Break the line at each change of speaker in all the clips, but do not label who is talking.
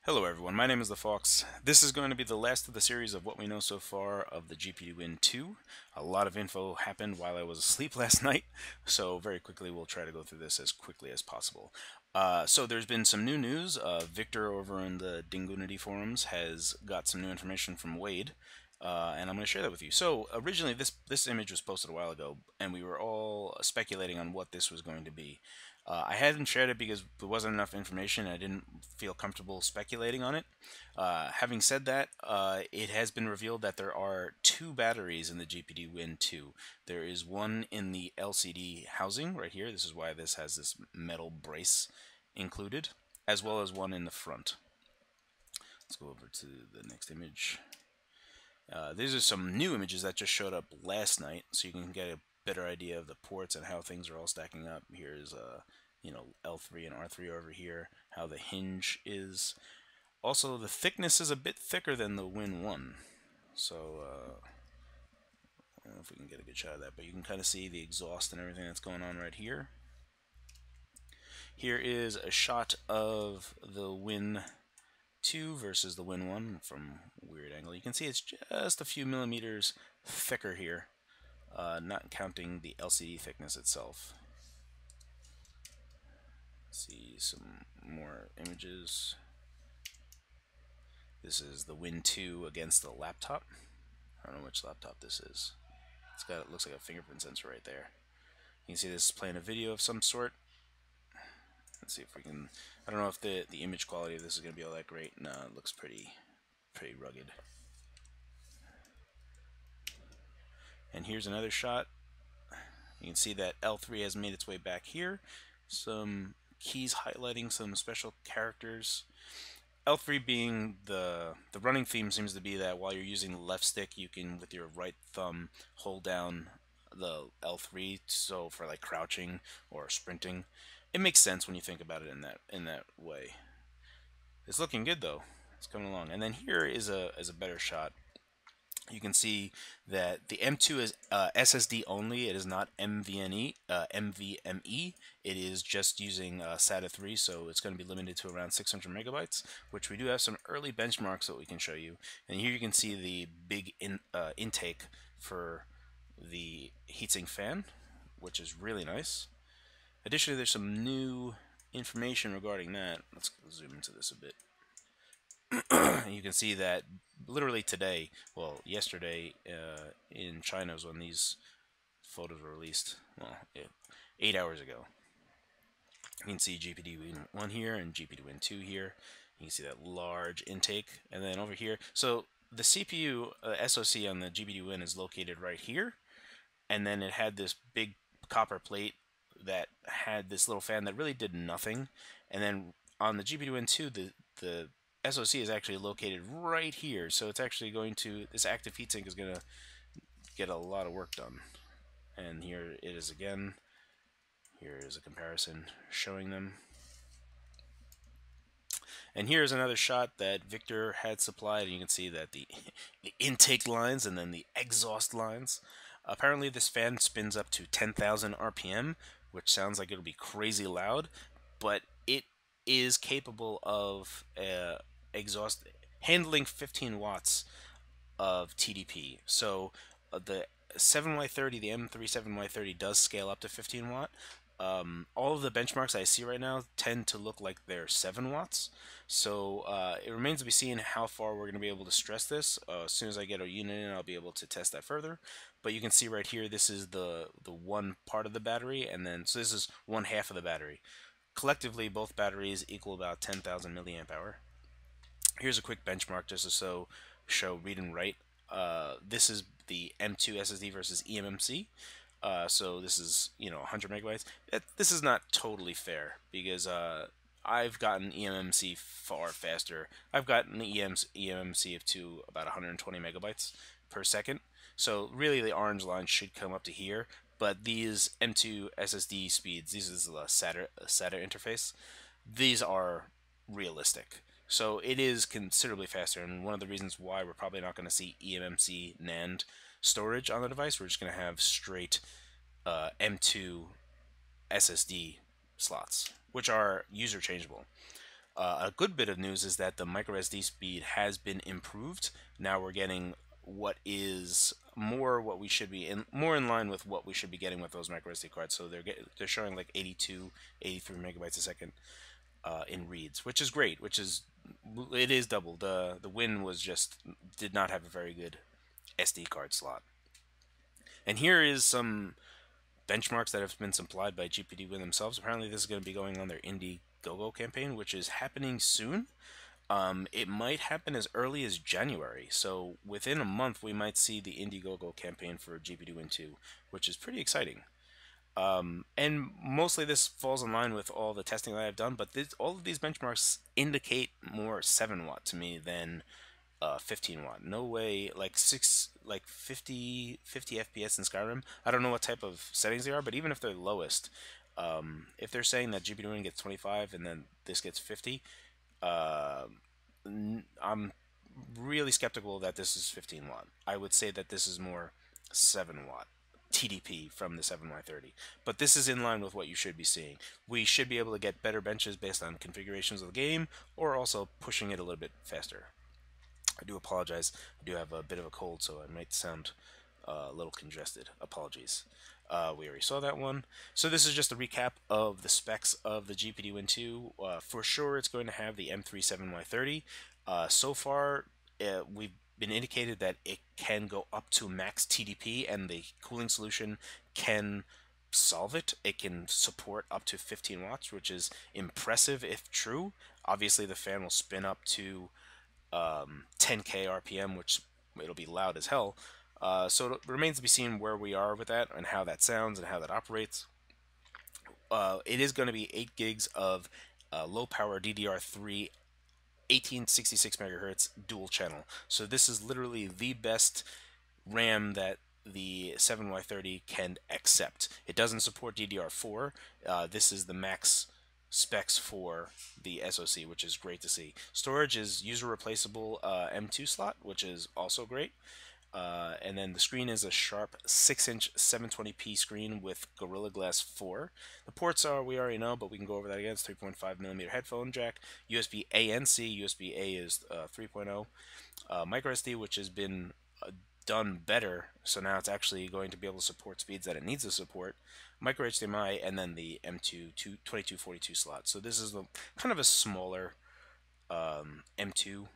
Hello everyone, my name is the Phawx. This is going to be the last of the series of what we know so far of the Gpd Win 2. A lot of info happened while I was asleep last night, so very quickly we'll try to go through this as quickly as possible. So there's been some new news. Victor over in the Dingunity forums has got some new information from Wade, and I'm going to share that with you. So originally this image was posted a while ago, and we were all speculating on what this was going to be. I hadn't shared it because there wasn't enough information. I didn't feel comfortable speculating on it. Having said that, it has been revealed that there are two batteries in the Gpd Win 2. There is one in the LCD housing right here. This is why this has this metal brace included, as well as one in the front. Let's go over to the next image. These are some new images that just showed up last night, so you can get a better idea of the ports and how things are all stacking up. Here's L3 and R3 over here, how the hinge is. Also, the thickness is a bit thicker than the Win 1, so I don't know if we can get a good shot of that, but you can kind of see the exhaust and everything that's going on right here. Here is a shot of the Win 2 versus the Win 1 from a weird angle. You can see it's just a few millimeters thicker here, not counting the LCD thickness itself. See some more images. This is the Win 2 against the laptop. I don't know which laptop this is. It looks like a fingerprint sensor right there. You can see this is playing a video of some sort. Let's see if we can. I don't know if the image quality of this is going to be all that great. No, it looks pretty rugged. And here's another shot. You can see that L3 has made its way back here. Some keys highlighting some special characters. L3 being the running theme seems to be that while you're using the left stick, you can with your right thumb hold down the L3. So for like crouching or sprinting, it makes sense when you think about it in that way. It's looking good though. It's coming along. And then here is a better shot. You can see that the M2 is SSD only. It is not MVMe. It is just using SATA 3, so it's going to be limited to around 600 megabytes, which we do have some early benchmarks that we can show you. And here you can see the big intake for the heatsink fan, which is really nice. Additionally, there's some new information regarding that. Let's zoom into this a bit. You can see that literally today, well, yesterday in China was when these photos were released. Well, 8 hours ago. You can see Gpd Win 1 here and Gpd Win 2 here. You can see that large intake. And then over here, so the CPU SoC on the Gpd Win is located right here. And then it had this big copper plate that had this little fan that really did nothing. And then on the Gpd Win 2, the SoC is actually located right here, so it's actually going to, this active heatsink is going to get a lot of work done. And here it is again. Here is a comparison showing them. And here's another shot that Victor had supplied, and you can see that the intake lines and then the exhaust lines. Apparently this fan spins up to 10,000 RPM, which sounds like it'll be crazy loud, but it is capable of exhaust handling 15 watts of TDP. So the 7Y30, the M3 7Y30 does scale up to 15 watt. All of the benchmarks I see right now tend to look like they're 7 watts. So it remains to be seen how far we're going to be able to stress this. As soon as I get a unit in, I'll be able to test that further. But you can see right here, this is the one part of the battery, and then so this is one half of the battery. Collectively, both batteries equal about 10,000 milliamp hour. Here's a quick benchmark just to show read and write. This is the M2 SSD versus eMMC. So this is 100 megabytes. This is not totally fair because I've gotten eMMC far faster. I've gotten the eMMC to about 120 megabytes per second. So really the orange line should come up to here. But these M2 SSD speeds, these is the SATA interface, these are realistic. So it is considerably faster, and one of the reasons why we're probably not going to see eMMC NAND storage on the device, we're just going to have straight M2 SSD slots, which are user changeable. A good bit of news is that the microSD speed has been improved. Now we're getting what is more what we should be in, more in line with what we should be getting with those microSD cards. So they're showing like 82, 83 megabytes a second in reads, which is great. Which is it is double. The Win was just did not have a very good SD card slot. And here is some benchmarks that have been supplied by GPD Win themselves. Apparently, this is going to be going on their Indiegogo campaign, which is happening soon. It might happen as early as January, so within a month we might see the Indiegogo campaign for GPD Win 2, which is pretty exciting. And mostly this falls in line with all the testing that I've done, but all of these benchmarks indicate more 7 watt to me than 15 watt. No way, like 50 FPS in Skyrim. I don't know what type of settings they are, but even if they're lowest, if they're saying that GPD Win gets 25 and then this gets 50, I'm really skeptical that this is 15 watt. I would say that this is more 7 watt TDP from the 7Y30. But this is in line with what you should be seeing. We should be able to get better benches based on configurations of the game, or also pushing it a little bit faster. I do apologize. I do have a bit of a cold, so I might sound a little congested. Apologies. We already saw that one. So this is just a recap of the specs of the GPD Win 2. For sure, it's going to have the M3 7Y30. So far, we've been indicated that it can go up to max TDP, and the cooling solution can solve it. It can support up to 15 watts, which is impressive if true. Obviously, the fan will spin up to 10K RPM, which it'll be loud as hell. So it remains to be seen where we are with that and how that sounds and how that operates. It is going to be 8 gigs of low power DDR3 1866 megahertz dual channel. So this is literally the best RAM that the 7Y30 can accept. It doesn't support DDR4. This is the max specs for the SoC, which is great to see. Storage is user replaceable M2 slot, which is also great. And then the screen is a sharp 6-inch 720p screen with Gorilla Glass 4. The ports are, we already know, but we can go over that again. It's 3.5mm headphone jack, USB A and C. USB A is 3.0. Microsd, which has been done better, so now it's actually going to be able to support speeds that it needs to support. Micro HDMI, and then the M2 2242 slot. So this is kind of a smaller M2,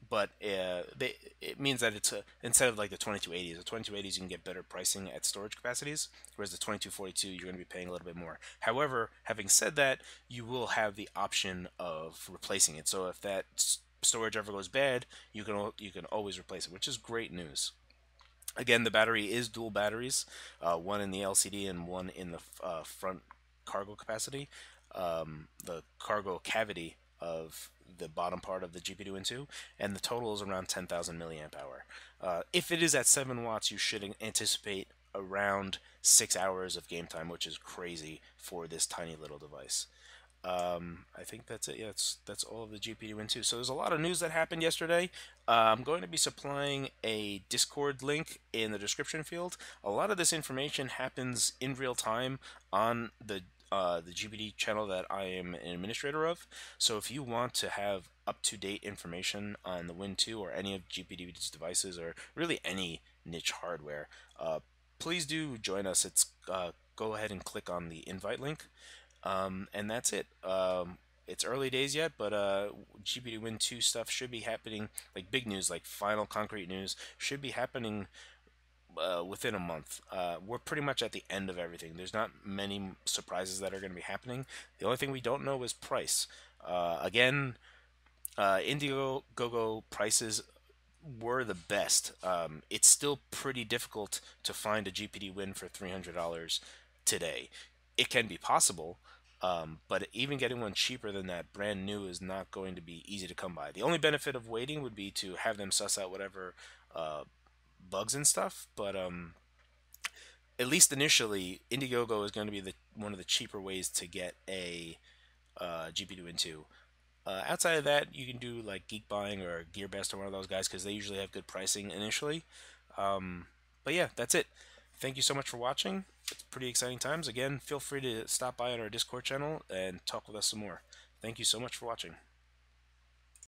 but it means that it's instead of like the 2280s, the 2280s you can get better pricing at storage capacities, whereas the 2242 you're going to be paying a little bit more. However, having said that, you will have the option of replacing it. So if that storage ever goes bad, you can always replace it, which is great news. Again, the battery is dual batteries, one in the LCD and one in the front cargo capacity. The cargo cavity of the bottom part of the GPD Win 2, and the total is around 10,000 milliamp hour. If it is at 7 watts, you should anticipate around 6 hours of game time, which is crazy for this tiny little device. I think that's it. Yeah, that's all of the GPD Win 2. So there's a lot of news that happened yesterday. I'm going to be supplying a Discord link in the description field. A lot of this information happens in real time on the GPD channel that I am an administrator of. So if you want to have up-to-date information on the Win 2 or any of GPD's devices, or really any niche hardware, please do join us. It's go ahead and click on the invite link. And that's it. It's early days yet, but GPD Win 2 stuff should be happening, like big news, like final concrete news, should be happening within a month. We're pretty much at the end of everything. There's not many surprises that are going to be happening. The only thing we don't know is price. Again, Indiegogo prices were the best. It's still pretty difficult to find a GPD Win for $300 today. It can be possible, but even getting one cheaper than that brand new is not going to be easy to come by. The only benefit of waiting would be to have them suss out whatever bugs and stuff, but at least initially, Indiegogo is going to be one of the cheaper ways to get a GPD Win 2. Outside of that, you can do like Geek Buying or GearBest or one of those guys, because they usually have good pricing initially. But yeah, that's it. Thank you so much for watching. It's pretty exciting times. Again, feel free to stop by on our Discord channel and talk with us some more. Thank you so much for watching.